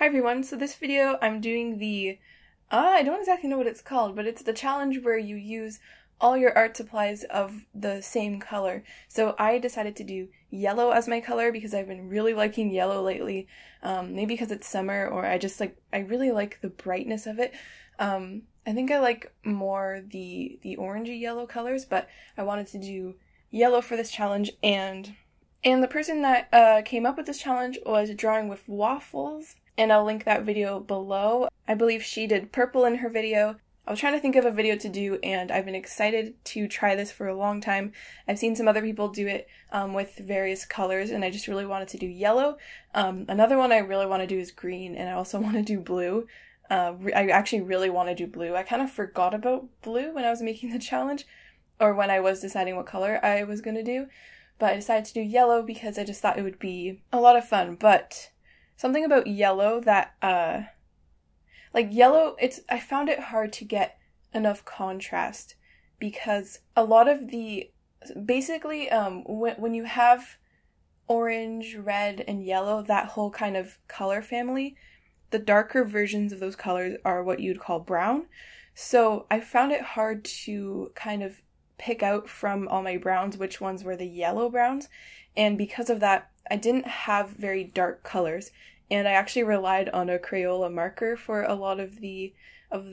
Hi everyone, so this video I'm doing the, I don't exactly know what it's called, but it's the challenge where you use all your art supplies of the same color. So I decided to do yellow as my color because I've been really liking yellow lately, maybe because it's summer or I really like the brightness of it. I think I like more the orangey yellow colors, but I wanted to do yellow for this challenge, and the person that came up with this challenge was drawing with waffles. And I'll link that video below. I believe she did purple in her video. I was trying to think of a video to do, and I've been excited to try this for a long time. I've seen some other people do it with various colors, and I just really wanted to do yellow. Another one I really want to do is green, and I also want to do blue. I actually really want to do blue. I kind of forgot about blue when I was making the challenge, or when I was deciding what color I was going to do. But I decided to do yellow because I just thought it would be a lot of fun. But something about yellow that, yellow, I found it hard to get enough contrast because a lot of basically, when you have orange, red, and yellow, that whole kind of color family, the darker versions of those colors are what you'd call brown. So I found it hard to kind of pick out from all my browns which ones were the yellow browns, and because of that, I didn't have very dark colors. And I actually relied on a Crayola marker for a lot of the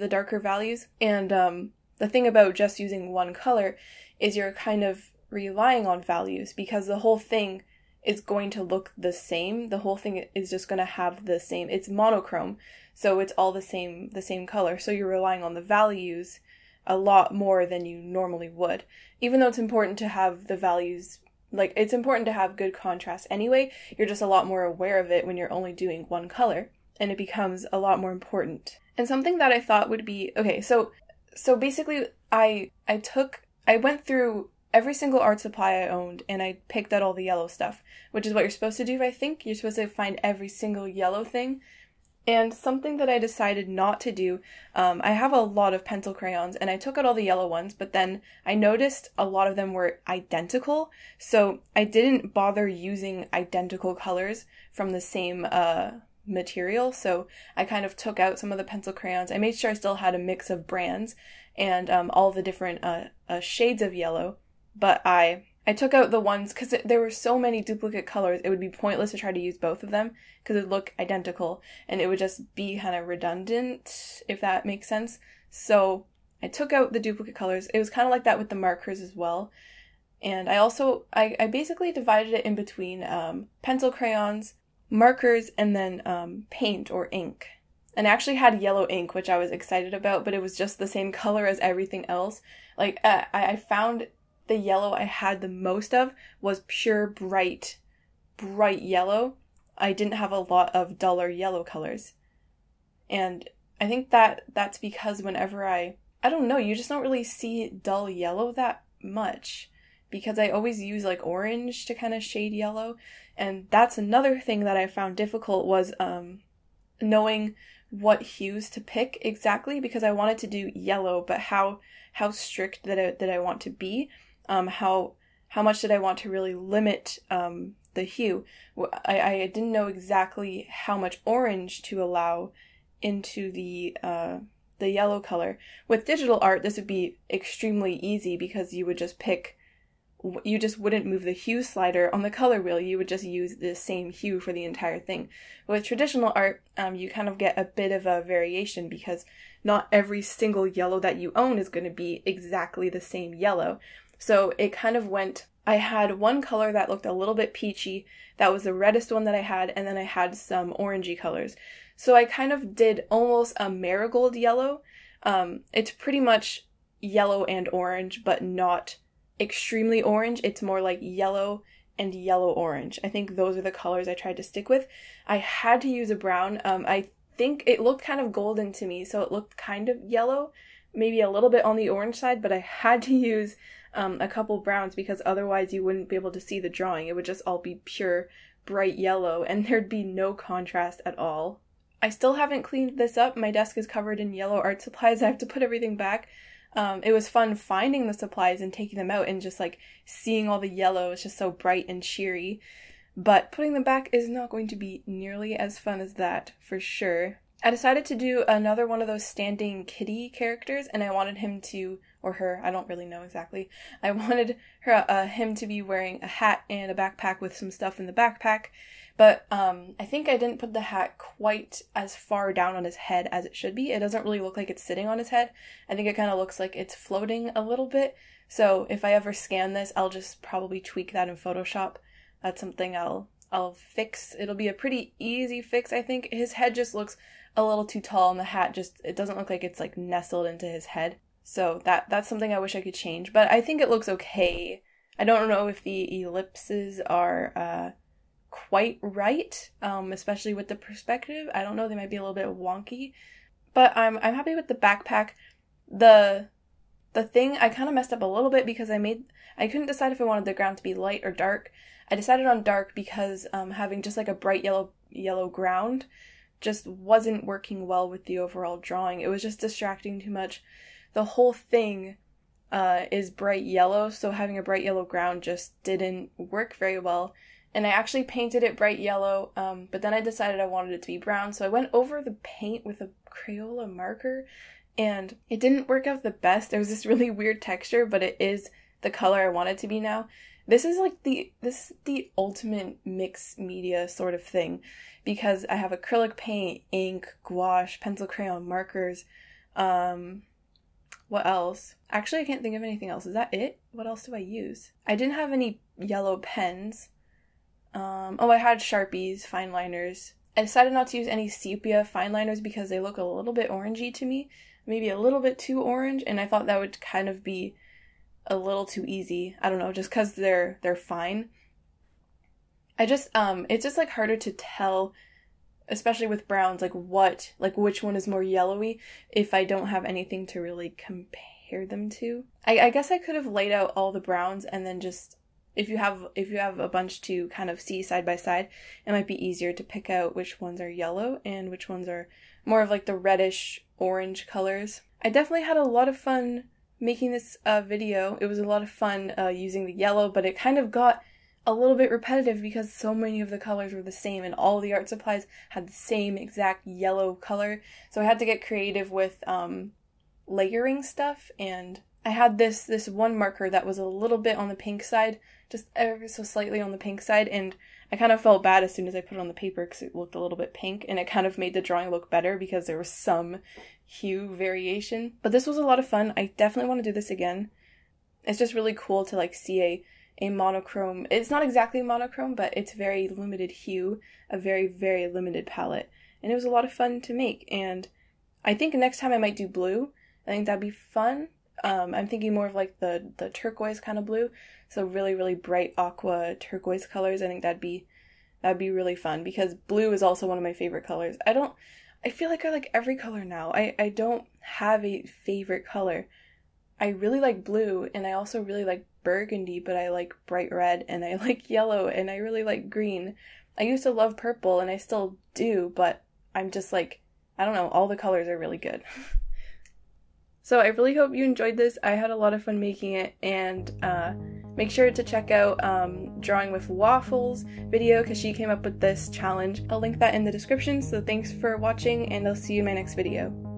darker values. And the thing about just using one color is you're kind of relying on values because the whole thing is going to look the same. The whole thing is just going to have the same. It's monochrome, so it's all the same color. So you're relying on the values a lot more than you normally would. Even though it's important to have the values, it's important to have good contrast anyway, you're just a lot more aware of it when you're only doing one color, and it becomes a lot more important. And something that I thought would be, okay, so basically I went through every single art supply I owned, and I picked out all the yellow stuff, which is what you're supposed to do, I think. You're supposed to find every single yellow thing. And something that I decided not to do, I have a lot of pencil crayons, and I took out all the yellow ones, but then I noticed a lot of them were identical, so I didn't bother using identical colors from the same material, so I kind of took out some of the pencil crayons. I made sure I still had a mix of brands and all the different shades of yellow, but I took out the ones, because there were so many duplicate colors, it would be pointless to try to use both of them, because it would look identical, and it would just be kind of redundant, if that makes sense. So I took out the duplicate colors. It was kind of like that with the markers as well. And I basically divided it in between pencil crayons, markers, and then paint or ink. And I actually had yellow ink, which I was excited about, but it was just the same color as everything else. I found the yellow I had the most of was pure bright yellow. I didn't have a lot of duller yellow colors. And I think that's because whenever I don't know, you just don't really see dull yellow that much, because I always use orange to kind of shade yellow. And that's another thing that I found difficult was knowing what hues to pick exactly, because I wanted to do yellow, but how strict did I want to be? How much did I want to really limit the hue? I didn't know exactly how much orange to allow into the yellow color. With digital art, this would be extremely easy because you just wouldn't move the hue slider on the color wheel. You would just use the same hue for the entire thing. With traditional art, you kind of get a bit of a variation because not every single yellow that you own is going to be exactly the same yellow. So it kind of went, I had one color that looked a little bit peachy, that was the reddest one that I had, and then I had some orangey colors. So I kind of did almost a marigold yellow. It's pretty much yellow and orange, but not extremely orange. It's more like yellow and yellow-orange. I think those are the colors I tried to stick with. I had to use a brown. I think it looked kind of golden to me, so it looked kind of yellow, maybe a little bit on the orange side, but I had to use a couple browns because otherwise you wouldn't be able to see the drawing. It would just all be pure bright yellow and there'd be no contrast at all. I still haven't cleaned this up. My desk is covered in yellow art supplies. I have to put everything back. It was fun finding the supplies and taking them out and just seeing all the yellow. It's just so bright and cheery. but putting them back is not going to be nearly as fun as that, for sure. I decided to do another one of those standing kitty characters, and I wanted him to, or her, I don't really know exactly, I wanted him to be wearing a hat and a backpack with some stuff in the backpack, but I think I didn't put the hat quite as far down on his head as it should be. It doesn't really look like it's sitting on his head. I think it kind of looks like it's floating a little bit, so if I ever scan this, I'll just probably tweak that in Photoshop. That's something I'll fix. It'll be a pretty easy fix, I think. His head just looks a little too tall, and the hat it doesn't look like it's like nestled into his head. So that's something I wish I could change, but I think it looks okay. I don't know if the ellipses are quite right, especially with the perspective. I don't know, they might be a little bit wonky, but I'm happy with the backpack. The thing, I kind of messed up a little bit because I couldn't decide if I wanted the ground to be light or dark. I decided on dark because having just like a bright yellow ground just wasn't working well with the overall drawing. It was just distracting too much. The whole thing is bright yellow, so having a bright yellow ground just didn't work very well. And I actually painted it bright yellow, but then I decided I wanted it to be brown, so I went over the paint with a Crayola marker, and it didn't work out the best. There was this really weird texture, but it is the color I want it to be now. This is the ultimate mixed media sort of thing, because I have acrylic paint, ink, gouache, pencil crayon, markers, what else? Actually, I can't think of anything else. Is that it? What else do I use? I didn't have any yellow pens. I had Sharpies, fine liners. I decided not to use any sepia fine liners because they look a little bit orangey to me. Maybe a little bit too orange, and I thought that would kind of be a little too easy. I don't know, just because they're fine. It's just like harder to tell, especially with browns, like which one is more yellowy if I don't have anything to really compare them to. I guess I could have laid out all the browns and then just, if you have a bunch to kind of see side by side, it might be easier to pick out which ones are yellow and which ones are more of like the reddish orange colors. I definitely had a lot of fun making this video. It was a lot of fun using the yellow, but it kind of got a little bit repetitive because so many of the colors were the same and all the art supplies had the same exact yellow color. So I had to get creative with layering stuff, and I had this one marker that was a little bit on the pink side, just ever so slightly on the pink side, and I kind of felt bad as soon as I put it on the paper because it looked a little bit pink, and it kind of made the drawing look better because there was some hue variation. But this was a lot of fun. I definitely want to do this again. It's just really cool to like see a monochrome. It's not exactly monochrome, but it's very limited hue, a very, very limited palette. And it was a lot of fun to make, and I think next time I might do blue. I think that'd be fun. I'm thinking more of like the turquoise kind of blue, so really, really bright aqua turquoise colors. I think that'd be really fun because blue is also one of my favorite colors. I feel like I like every color now. I don't have a favorite color. I really like blue, and I also really like burgundy, but I like bright red, and I like yellow, and I really like green. I used to love purple, and I still do, but I'm just like, I don't know, all the colors are really good. So I really hope you enjoyed this. I had a lot of fun making it, and make sure to check out Drawing with Waffles video because she came up with this challenge. I'll link that in the description, so thanks for watching, and I'll see you in my next video.